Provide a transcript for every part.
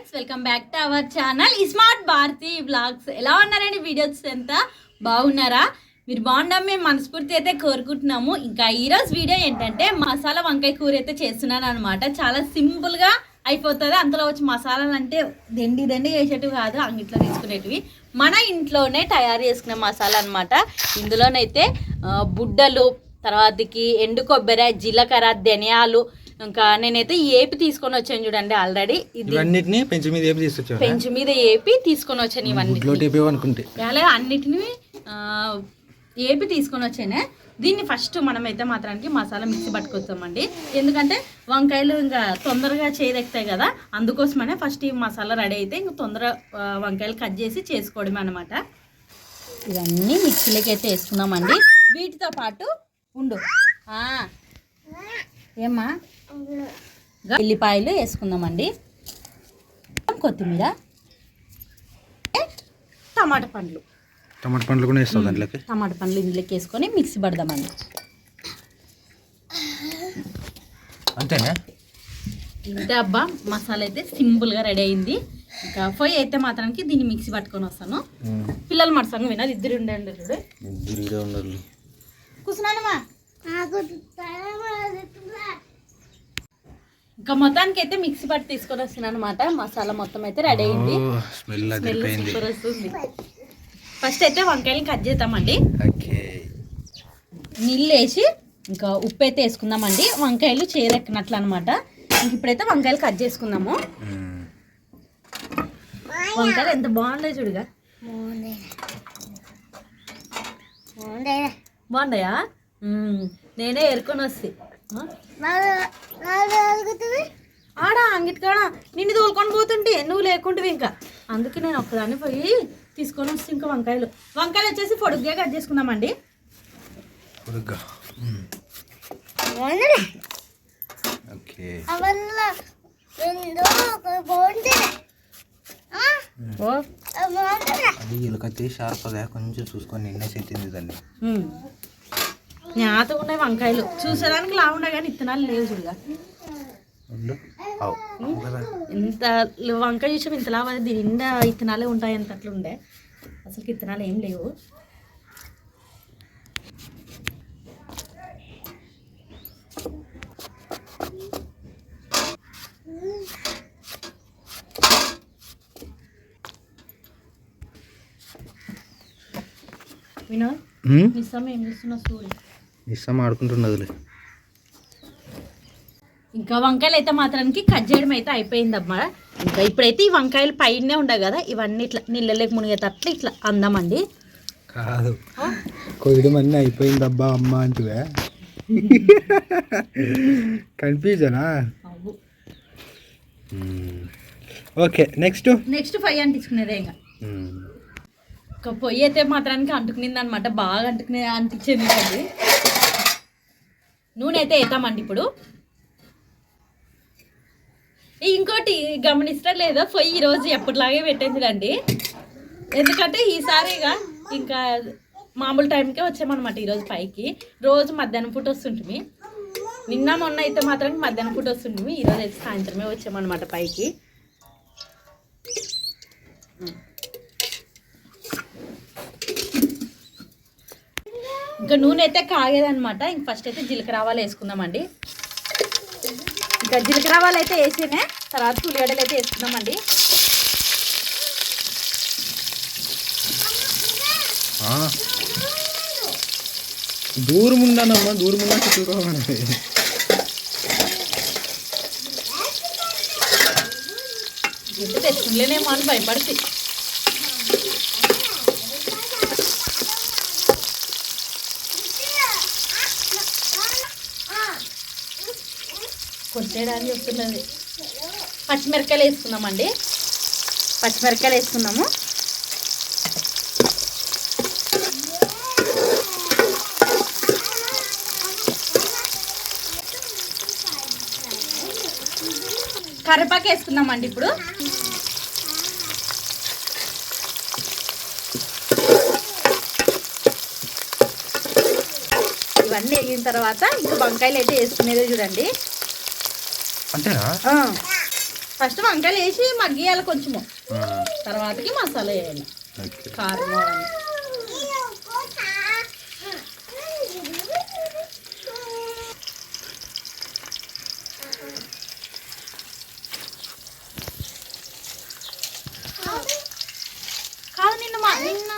Friends, welcome back to our channel smart Bharathi blogs. ఎలా ఉన్నారండి? Videos ఎంత బాగున్నారా? మీరు బాగుండడం మేము మనస్ఫూర్తి అయితే కోరుకుంటున్నాము. ఇంకా ఈరోజు వీడియో ఏంటంటే మసాలా వంకాయ కూర అయితే చేస్తున్నాను అనమాట. చాలా సింపుల్గా అయిపోతుంది. అందులో వచ్చి మసాలాలు అంటే దండి వేసేటివి కాదు, అంగిట్లో తీసుకునేటివి. మన ఇంట్లోనే తయారు చేసుకునే మసాలా అనమాట. ఇందులోనైతే బుడ్డలు, తర్వాతకి ఎండు కొబ్బరి, జీలకర్ర, ధనియాలు, ఇంకా నేనైతే ఏపి తీసుకొని వచ్చాను చూడండి. ఆల్రెడీ ఇవన్నిటిని పెంచు మీద ఏపి తీసుకొని వచ్చాను. ఇవన్నీ అన్నిటిని ఏపి తీసుకొని వచ్చానే. దీన్ని ఫస్ట్ మనమైతే మాత్రానికి మసాలా మిక్సీ పట్టుకొస్తామండి. ఎందుకంటే వంకాయలు ఇంకా తొందరగా చేదెక్కుతాయి కదా, అందుకోసమనే ఫస్ట్ ఈ మసాలా రెడీ అయితే ఇంకా తొందరగా వంకాయలు కట్ చేసి చేసుకోవడమే అనమాట. ఇవన్నీ మిక్సీలోకి అయితే వేసుకున్నామండి. వీటితో పాటు ఉండు ఏమ్మా ఎల్లిపాయలు వేసుకుందామండి, కొత్తిమీర, టమాటా పండ్లు కూడా వేస్తాం దాంట్లోకి. టమాటా పండ్లు ఇందులోకి వేసుకొని మిక్సీ పడదామండి. అంతేనా? ఇంతే అబ్బా, మసాలా అయితే సింపుల్గా రెడీ అయింది. ఇంకా పొయ్యి అయితే మాత్రానికి దీన్ని మిక్సీ పట్టుకొని వస్తాను. పిల్లలు మడసంగా వినాలి, ఇద్దరు ఉండండి. చూడు కూర్చున్నానమ్మా. ఇంకా మొత్తానికి అయితే మిక్సీ పట్టి తీసుకొని వస్తున్నాను అనమాట. మసాలా మొత్తం అయితే రెడీ అయింది. స్మెల్ సూపర్ వస్తుంది. ఫస్ట్ అయితే వంకాయలు కట్ చేద్దామండి. నీళ్ళు వేసి ఇంకా ఉప్పు అయితే వేసుకుందామండి. వంకాయలు చేరెక్కినట్లు అనమాట. ఇంక ఇప్పుడైతే వంకాయలు కట్ చేసుకుందాము. వంకాయలు ఎంత బాగుంటాయి చూడుగా. బాగుంటాయా? నేనే ఏరుకొని వస్తే ఆడా అంగిటికాడ నిన్ను తోలుకొని పోతుంటే నువ్వు లేకుంటే ఇంకా అందుకే నేను ఒక్కదాన్ని పోయి తీసుకొని వస్తే. ఇంకా వంకాయలు వచ్చేసి పొడుగ్గా కట్ చేసుకుందామండి. షార్ప్గా కొంచెం చూసుకొని నిన్నే చెట్టింది దాన్ని. జ్ఞాతగా ఉన్నాయి వంకాయలు, చూసేదానికి లా ఉండే కానీ ఇత్తనాలు లేవు చూడగా. ఇంత వంకాయ చూసాం ఇంత లావు, దీని నిండా ఇత్తనాలే ఉంటాయి అంత అట్లా ఉండే. అసలు ఇత్తనాలు ఏం లేవు. వినోద్, నిస్సమ్మ ఏం చేస్తున్నావు? చూడు, నిస్సమ్మ ఆడుకుంటున్నది. ఇంకా వంకాయలు అయితే మాత్రానికి కట్ చేయడం అయితే అయిపోయిందమ్మా. ఇంకా ఇప్పుడైతే ఈ వంకాయలు పైనే ఉండవు కదా, ఇవన్నీ ఇట్లా నీళ్ళలోకి మునిగేటట్లు ఇట్లా అందామండి. కాదు, కొయ్యడం అన్నీ అయిపోయిందబ్బా అమ్మ అంటువే. కన్ఫ్యూజనా? ఓకే, నెక్స్ట్ ఫ్రై అంటించుకునేదే. ఇంకా పొయ్యి అయితే మాత్రానికి అంటుకునింది అనమాట, బాగా అంటించేది అది. నూనె అయితే వేద్దామండి ఇప్పుడు. ఇంకోటి గమనిస్తా లేదా, పొయ్యి ఈరోజు ఎప్పటిలాగే పెట్టేదిలండి. ఎందుకంటే ఈసారిగా ఇంకా మామూలు టైంకే వచ్చామన్నమాట ఈరోజు పైకి. రోజు మధ్యాహ్నం పూట వస్తుంటుంది. నిన్న మొన్న అయితే మాత్రం మధ్యాహ్నం పూట వస్తుంటుంది. ఈరోజు అయితే సాయంత్రమే వచ్చామన్నమాట పైకి. ఇంకా నూనె అయితే కాగేదనమాట. ఇంక ఫస్ట్ అయితే జీలకర్ర ఆవాలు వేసుకుందామండి. ఇంకా జీలకర్ర ఆవాలు అయితే వేసేనే, తర్వాత ఉల్లిగడ్డలు అయితే వేసుకుందామండి. దూరం ఉండానమ్మా, దూరం ఉన్నా చూసుకోవాలి. తెచ్చుకులేనేమో అని భయపడితే కొట్టేయడానికి వస్తున్నది. పచ్చిమిరపకాయలు వేసుకుందామండి. పచ్చిమిరపకాయలు వేసుకున్నాము. కరివేపాకు వేసుకుందామండి ఇప్పుడు. ఇవన్నీ వేగిన తర్వాత ఇంకా వంకాయలు అయితే వేసుకునేదే చూడండి. అంతేనా? ఫస్ట్ వంకాయలు వేసి మగ్గియాలి కొంచెము, తర్వాతకి మసాలా వేయాలి, ఓకే. కారం అవన్నీ. కాదు నిన్నేమన్నా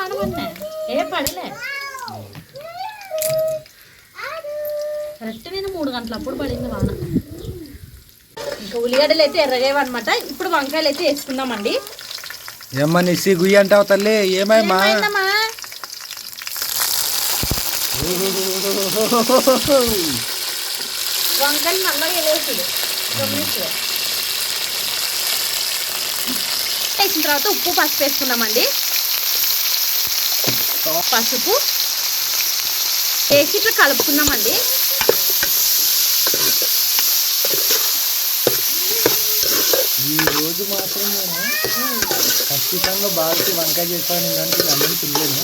ఆడమన్నా ఏ పడలే కరెక్ట్ నేను 3 గంటలప్పుడు పడింది వాన. ఇంకా ఉల్లిగడ్డలు అయితే ఎర్రగేవన్నమాట. ఇప్పుడు వంకాయలు అయితే వేసుకుందామండి. ఏమ్మా నిస్సి గుయ్యి అంటావు తల్లి, ఏమైమ్మా? వంకాయలు నల్లగా వేసుడు గమనించు. వేసిన తర్వాత ఉప్పు పసుపు వేసుకుందామండి. పసుపు వేసి ఇట్లా కలుపుకుందామండి. ఈ రోజు మాత్రం నేను ఖచ్చితంగా బాగా వంకాయ చేస్తాను కానీ అన్నం తినలేను,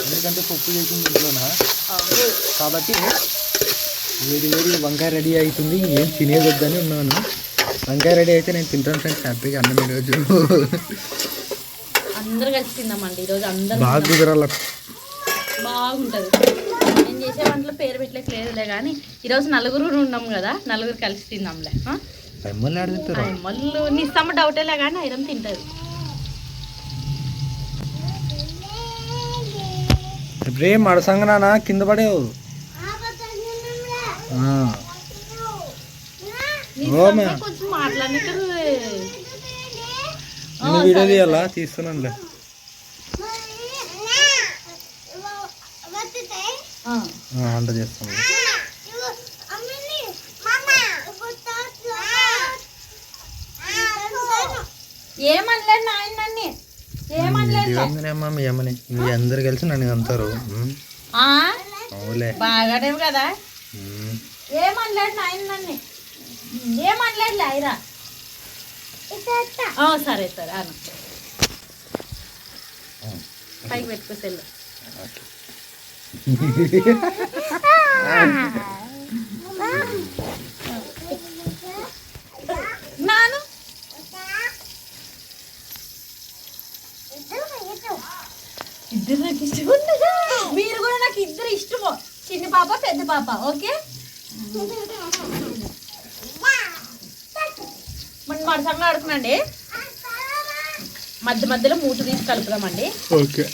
ఎందుకంటే పప్పు చేసింది ఇంట్లోనా. కాబట్టి వేడి వంకాయ రెడీ అవుతుంది, ఏం తినేదొద్దని ఉన్నాను. వంకాయ రెడీ అయితే నేను తింటాను ఫ్రెండ్స్ హ్యాపీగా అన్నం. ఈరోజు అందరు కలిసి తిందామండి. ఈరోజు అందరూ బాగా కుదరాల, బాగుంటుంది. నేను చేసే వంటలో పేరు పెట్టలేక లేదులే, కానీ ఈరోజు నలుగురు ఉన్నాం కదా, నలుగురు కలిసి తిందాంలే. ఎమ్మల్ని ఆడుతారు మళ్ళీ నీ ఇస్తాము డౌటేలే కానీ ఐరన్ తింటుంది. ప్రేమ్ అడసంగనా కింద పడేవు. కొంచెం మాట్లాడినట్టు వీడియో తీయాలా? తీస్తున్నానులే. వంట చేస్తాను. ఏమనలేదు నాయనన్ని, ఏమన్నా మీ అమ్మని మీ అందరు కలిసి నన్ను అంటారు. అవులే బాగానే కదా. ఏమనలేదు నాయనన్ని, ఏమనలేదు ఐరా. సరే సరే అన్న పైకి పెట్టుకో సెల్లు. నాను ఇద్దరు నాకు ఇష్టం ఉండగా, మీరు కూడా నాకు ఇద్దరు ఇష్టము, చిన్న పాప పెద్ద పాప. ఓకే మన మరసంగా ఆడుకున్నాండి. మధ్య మధ్యలో మూట తీసి కలుపుదామండి. ఓకే.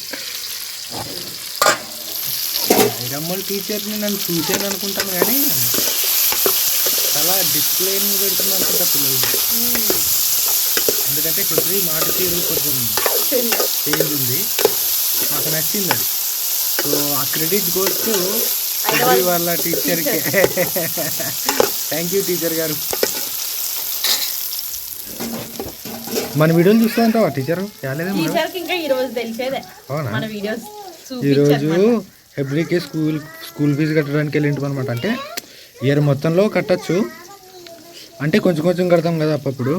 ఐరమ్మల టీచర్ని నన్ను చూసాను అనుకుంటాను కానీ చాలా డిస్ప్లేన్ పెడుతుంది అనుకుంటా పిల్లలు. ఎందుకంటే కొద్ది మాట తీరు కొంచెం చేంజ్ ఉంది, నాకు నచ్చింది అది. సో ఆ క్రెడిట్ గోస్ టు వాళ్ళ టీచర్కి. థ్యాంక్ యూ టీచర్ గారు. మన వీడియోలు చూస్తుంటావా టీచర్? ఇంకా ఈరోజు తెలిసేదే మన వీడియోస్. ఈరోజు ఎవ్రీకే స్కూల్ ఫీజు కట్టడానికి వెళ్ళింటాం అనమాట. అంటే ఇయర్ మొత్తంలో కట్టచ్చు, అంటే కొంచెం కొంచెం కడతాం కదా అప్పుడు.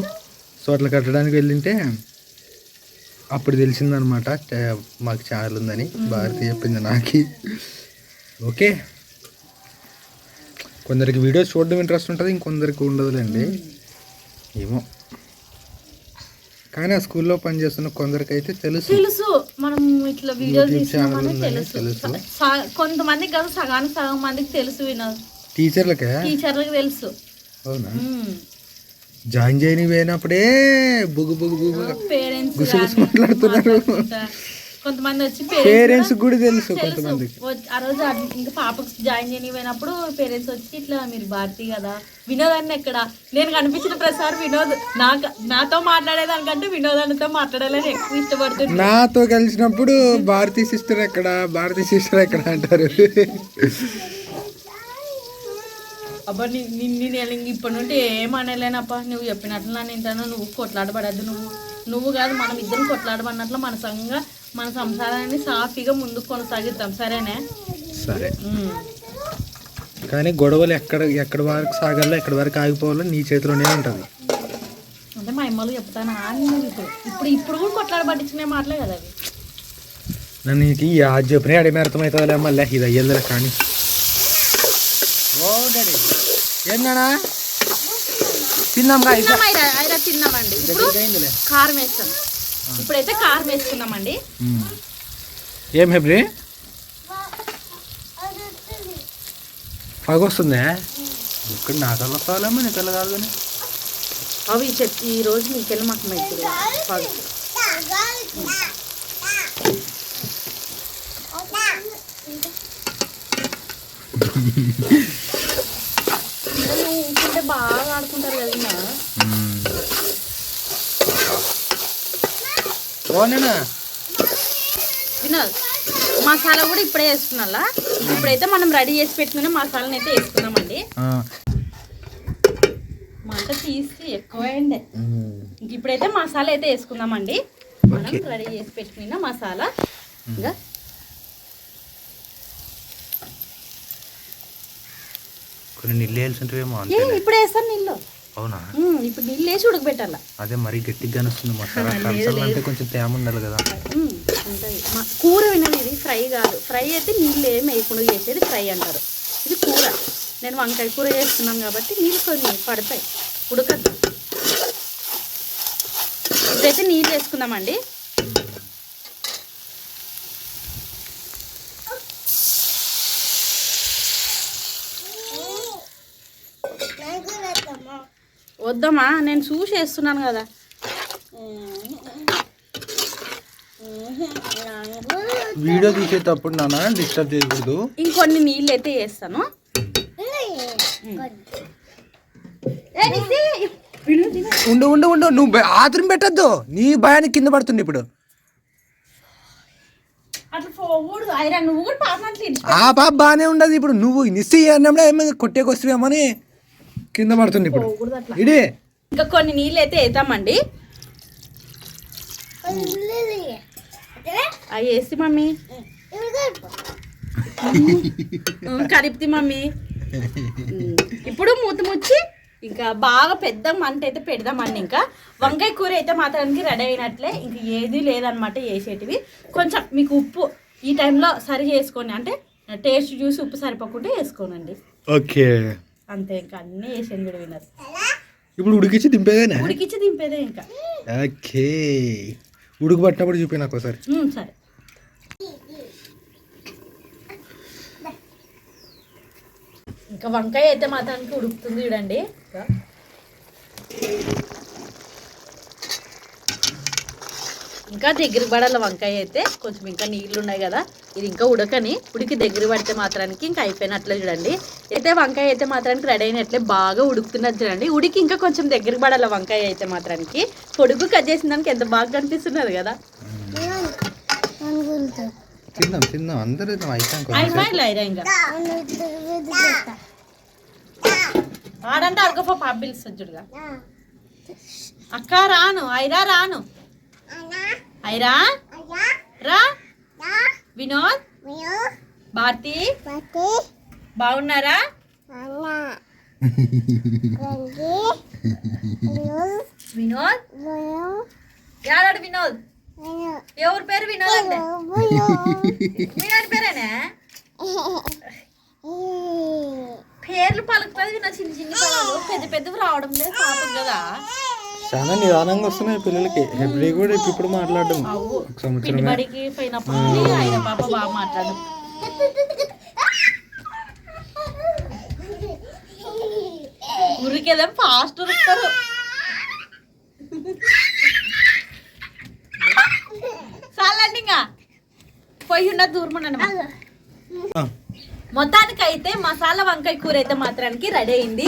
సో అట్లా కట్టడానికి వెళ్ళింటే అప్పుడు తెలిసిందనమాట మాకు ఛానల్ ఉందని. భారతి చెప్పింది నాకు. ఓకే, కొందరికి వీడియోస్ చూడడం ఇంట్రెస్ట్ ఉంటుంది, ఇంకొందరికి ఉండదులేండి. ఏమో కానీ ఆ స్కూల్లో పనిచేస్తున్న కొందరికి అయితే తెలుసు మనం ఇట్లా వీడియోస్ తీస్తున్నామని తెలుసు. కొంతమందికి కాదు, సగానికి సగం మందికి తెలుసు. టీచర్లకి తెలుసు. అవునా? జాయిన్ చేయని పోయినప్పుడే బుగ్గు పేరెంట్స్ మాట్లాడుతున్నారు. కొంతమంది వచ్చి పేరెంట్స్ కూడా తెలుసు కొంతమందికి. ఆ రోజు ఇంకా పాపకు జాయిన్ చేయని పోయినప్పుడు పేరెంట్స్ వచ్చి ఇట్లా మీరు భారతి కదా, వినోద్ అన్న ఎక్కడ, నేను కనిపించిన ప్రసాద్ వినోద్ నాతో మాట్లాడేదానికంటే వినోద్ అన్నతో మాట్లాడాలని ఎక్కువ ఇష్టపడుతుంది. నాతో కలిసినప్పుడు భారతి సిస్టర్ ఎక్కడ అంటారు. అబ్బా నేను ఇప్పటి నుండి ఏమనలేనప్పా, నువ్వు చెప్పినట్లు నన్ను వింటాను. నువ్వు కొట్లాడబడద్దు, నువ్వు కాదు మనం ఇద్దరం కొట్లాడబడినట్లు మన సంఘంగా మన సంసారాన్ని సాఫీగా ముందుకు కొనసాగిద్దాం. సరేనే? సరే. కానీ గొడవలు ఎక్కడ వరకు సాగాలో ఎక్కడి వరకు ఆగిపోవాలో నీ చేతిలోనే ఉంటుంది. అంటే మా అమ్మలు చెప్తానా ఇప్పుడు కూడా కొట్లాడబట్టించిన మాటలే కదా అవి. నన్ను నీకు చెప్పినా అడిమే అర్థమవుతుందిలే మళ్ళీ ఇది అయ్యేదిలే. కానీ ఓ డాడీ ఏంటన్నా తిన్నాంగా తిన్నాం ఐరా తిన్నామండి. ఇప్పుడు కారం వేస్తాం. ఇప్పుడైతే కారం వేసుకున్నామండి. ఏం హెబ్రి పగొస్తుందే ఇక్కడ నా కళ్ళు వస్తావాలేమో నీ కళ్ళు కాదు కానీ అవి ఈ రోజు మీకెళ్ళి మాకు మైతుంది. ఊరుకుంటే బాగా ఆడుకుంటారు కదా. వినోద్ మసాలా కూడా ఇప్పుడే వేసుకున్నా. ఇప్పుడైతే మనం రెడీ చేసి పెట్టుకునే మసాలాని అయితే వేసుకున్నామండి. మంట తీసి ఎక్కువైంది. ఇంక ఇప్పుడైతే మసాలా అయితే వేసుకుందామండి. మనం రెడీ చేసి పెట్టుకున్న మసాలా ఇంకా కొన్ని నీళ్ళు వేయాల్సింటేమో ఇప్పుడు వేస్తాను నీళ్ళు. అవునా? ఇప్పుడు నీళ్ళు వేసి ఉడకబెట్టాల. అదే మరీ గట్టిగా వస్తుంది మసాలా. అంటే కొంచెం తేమ ఉండాలి కదా. ఉంటుంది కూర వినది. ఇది ఫ్రై కాదు. ఫ్రై అయితే నీళ్ళు ఏమి వేయకుండా చేసేది ఫ్రై అంటారు. ఇది కూర. నేను వంకాయ కూర చేస్తున్నాను కాబట్టి నీళ్ళు కొన్ని పడతాయి, ఉడకద్దు. ఇప్పుడైతే నీళ్ళు వేసుకుందామండి. వద్దమ్మా, నేను చూసి వేస్తున్నాను కదా. వీడియో తీసేటప్పుడు నాన్న డిస్టర్బ్ చేయకూడదు. ఇంకొన్ని నీళ్ళు అయితే వేస్తాను. ఉండు ఉండు ఉండు, నువ్వు ఆతురం పెట్టద్దు. నీ భయానికి కింద పడుతుంది ఇప్పుడు. ఆ పాప బాగానే ఉండదు. ఇప్పుడు నువ్వు నిస్సి అన్నప్పుడు ఏమైనా కొట్టేకొస్తావేమని కింద పడుతుంది ఇప్పుడు. ఇడే ఇంకా కొన్ని నీళ్ళు అయితే వేద్దామండి. అవి వేసి మమ్మీ కలిపి మమ్మీ. ఇప్పుడు మూత ముచ్చి ఇంకా బాగా పెద్ద మంట అయితే పెడదామండి. ఇంకా వంకాయ కూర అయితే మాత్రానికి రెడీ అయినట్లే. ఇంక ఏది లేదనమాట వేసేటివి. కొంచెం మీకు ఉప్పు ఈ టైంలో సరి చేసుకోండి. అంటే టేస్ట్ చూసి ఉప్పు సరిపోకుండా వేసుకోనండి. ఓకే, అంతే. ఇంకా అన్నీ వేసాను కూడా విన్నారు. ఇప్పుడు ఉడికిచ్చి దింపేదేనా? ఉడికిచ్చి దింపేదే ఇంకా. ఓకే, ఉడుకు పట్టినప్పుడు చూపి నాకు ఒకసారి. సరే. ఇంకా వంకాయ అయితే మాత్రానికి ఉడుకుతుంది చూడండి. ఇంకా దగ్గర పడాల వంకాయ అయితే. కొంచెం ఇంకా నీళ్ళు ఉన్నాయి కదా, ఇది ఇంకా ఉడికి దగ్గర పడితే మాత్రానికి ఇంకా అయిపోయినట్లే చూడండి. అయితే వంకాయ అయితే మాత్రానికి రెడీ అయినట్లే బాగా ఉడుకుతున్నది చూడండి. ఉడికి ఇంకా కొంచెం దగ్గర పడాల వంకాయ అయితే మాత్రానికి. పొడుగు కట్ చేసిన దానికి ఎంత బాగా కనిపిస్తున్నది కదా. తిందాం అందరూ ఆడంటే అరగపో పాప పిలుస్తుంది చూడగా. అక్క రాను, ఐరా రాను, ఐరా రా. వినోద్, భారతి బాగున్నారా? వినోద్ యాడాడు వినోద్. ఎవరి పేరు వినోద్ అంటే వినోద్ పేరేనా? పేర్లు పలుకుతుంది వినోద్. చిన్న చిన్న పదాలు పెద్ద పెద్దవి రావడం లేదు పాపం కదా. చాలా నిదానంగా వస్తున్నాయి పిల్లలకి. ఎప్పుడు కూడా ఇప్పుడు మాట్లాడడం బడికి పోయినప్పుడు ఆయన పాప బాగా మాట్లాడడం. ఊరికేదేం ఫాస్ట్ ఉరుకుతారు. చాలండి ఇంకా పోయి ఉన్న దూరం ఉండండి. మొత్తానికైతే మసాలా వంకాయ కూర అయితే మాత్రానికి రెడీ అయింది.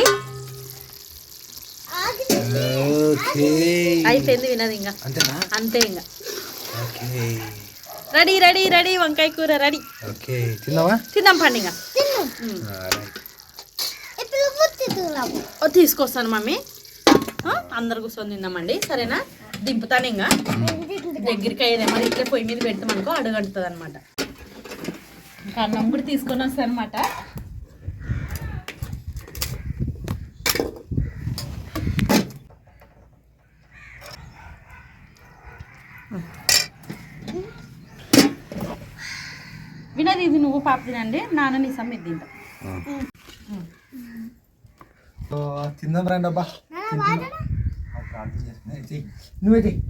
అయిపోయింది వినది. ఇంకా అంతే. ఇంకా రెడీ రెడీ రెడీ వంకాయ కూర రెడీ. తిందాం పండి. ఇంకా తీసుకొస్తాను మమ్మీ. అందరు కూర్చొని తిందామండి. సరేనా? దింపుతాను. ఇంకా దగ్గరికి అయ్యేదే మరి ఇట్లా పొయ్యి మీద పెడతాం అనుకో అడుగంటుంది అనమాట. ఇంకా అన్నం కూడా తీసుకొని వస్తాను అనమాట. వినది ఇది నువ్వు పాప తినండి, నాన్న నీ సమ్మె తింటా. తిందాం రండి అబ్బా. నువ్వే చెయ్యి.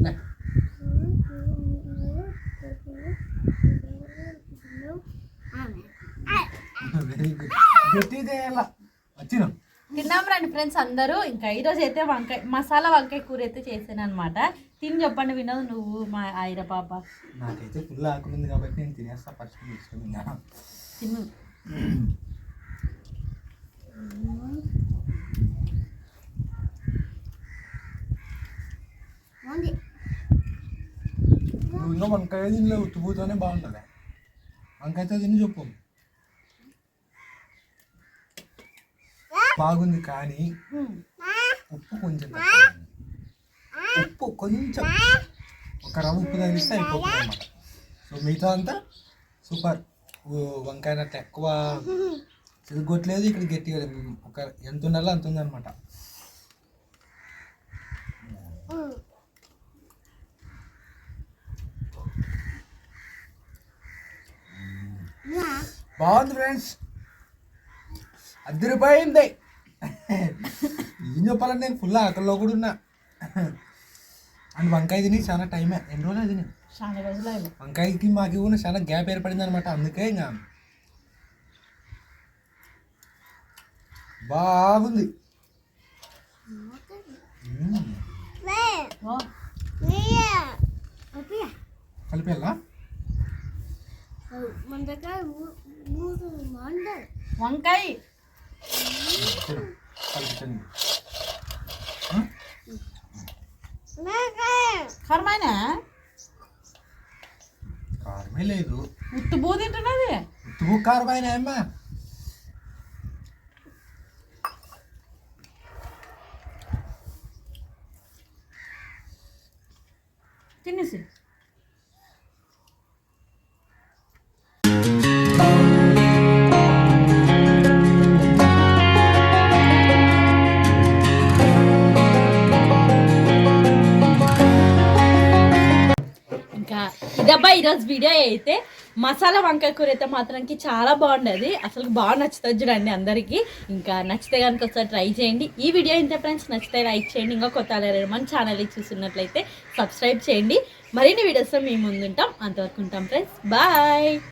Very good. గట్టిదే ఎలా వచ్చినాం. తిన్నాం రండి ఫ్రెండ్స్ అందరూ. ఇంకా ఈరోజు అయితే మసాలా వంకాయ కూర అయితే చేసాను అనమాట. తిని చెప్పండి వినోద్, నువ్వు మా ఐర పాప. నాకైతే ఫుల్ ఆకలి ఉంది కాబట్టి నేను తినేస్తా ఫస్ట్. తిను. నువ్వు ఇంకా వంకాయ తినలే, ఉత్తుపోతూనే బాగుంటుంది. వంకాయతో తిని చెప్పు. బాగుంది కానీ ఉప్పు కొంచెం తక్కువ. ఉప్పు కొంచెం ఒక రవ్వ ఉప్పు తగిలిస్తే అయిపోతుంది అన్నమాట. సో మిగతా అంతా సూపర్. వంకాయ నట్టు ఎక్కువ చిరుగొట్టలేదు, ఇక్కడ గట్టిగా ఒక ఎంత ఉండాలో అంత ఉందన్నమాట. బాగుంది ఫ్రెండ్స్, అద్దరిపోయింది. ఏం చెప్పాలంటే నేను ఫుల్ ఆకలిలో కూడా ఉన్నా. అండ్ వంకాయ తిని చాలా టైమే, ఎన్ని రోజులు తిని చాలా రోజులు అయింది. వంకాయకి మాకు కూడా చాలా గ్యాప్ ఏర్పడింది అనమాట. అందుకే ఇంకా బాగుంది. కలిపేలా వంకాయ కలిపించండి. కర్మైనా కారమే లేదు, ఉత్తు బూ తింటున్నది. ఉత్తు కారమైనా అమ్మా. తినేసి ఇంకా ఇదబ్బా ఈరోజు వీడియో అయితే. మసాలా వంకాయ కూర అయితే మాత్రానికి చాలా బాగుండేది, అసలు బాగా నచ్చుతుంది చూడండి అందరికీ. ఇంకా నచ్చితే కనుక ఒకసారి ట్రై చేయండి. ఈ వీడియో ఇంత ఫ్రెండ్స్ నచ్చితే లైక్ చేయండి. ఇంకా కొత్త మన ఛానల్ చూస్తున్నట్లయితే సబ్స్క్రైబ్ చేయండి. మరిన్ని వీడియోస్తో మేము ముందుంటాం. అంతవరకు ఉంటాం ఫ్రెండ్స్, బాయ్.